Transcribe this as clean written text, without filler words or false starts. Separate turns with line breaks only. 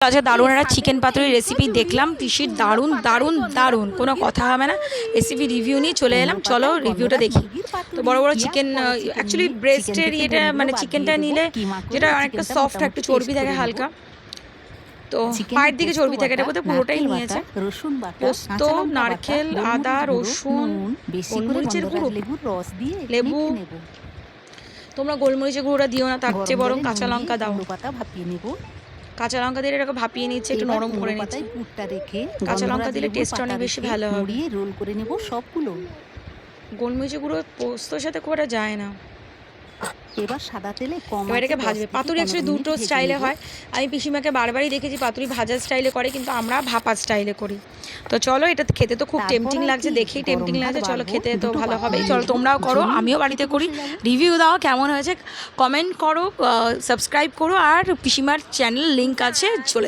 আজকে দারুণ একটা চিকেন পাতুরি রেসিপি দেখলাম, পিসির দারুণ দারুণ দারুণ, কোনো কথা হবে না। রেসিপি রিভিউ নিয়ে চলে এলাম, চলো রিভিউটা দেখি। তো বড় বড় চিকেন, অ্যাকচুয়ালি ব্রেস্টের ইয়েটা মানে চিকেনটা নিলে যেটা অনেকটা সফট, একটু চর্বি থাকে হালকা, তো পায়ের দিকে চর্বি থাকে, এটা বোধহয় পুরোটাই নিয়েছে। পোস্ত, নারকেল, আদা, রসুন, গোলমরিচের গুঁড়ো, লেবু। তোমরা গোলমরিচের গুঁড়োটা দিও না, তার চেয়ে বরং কাঁচা লঙ্কা দাও। কাঁচা লঙ্কা দিলে এটাকে ভাপিয়ে নিচ্ছে, একটু নরম করে নিচ্ছে। কাঁচা লঙ্কা দিলে টেস্ট অনেক বেশি ভালো হবে।
রোল করে নেব সবগুলো।
গোলমরিচের গুঁড়ো পোস্তর সাথে খুব একটা যায় না।
এবার সাদা তেলে কম
এবার এটাকে ভাজবে। পাতুরি অ্যাকচুয়ালি দুটো স্টাইলে হয়, আমি পিসিমাকে বারবারই দেখেছি পাতুরি ভাজা স্টাইলে করে, কিন্তু আমরা ভাপা স্টাইলে করি। তো চলো, এটা খেতে তো খুব টেম্পটিং লাগছে, দেখেই টেম্পটিং লাগছে, চলো খেতে তো ভালো হবেই। চলো তোমরাও করো, আমিও বাড়িতে করি, রিভিউ দাও কেমন হয়েছে, কমেন্ট করো, সাবস্ক্রাইব করো, আর পিসিমার চ্যানেল লিঙ্ক আছে, চলে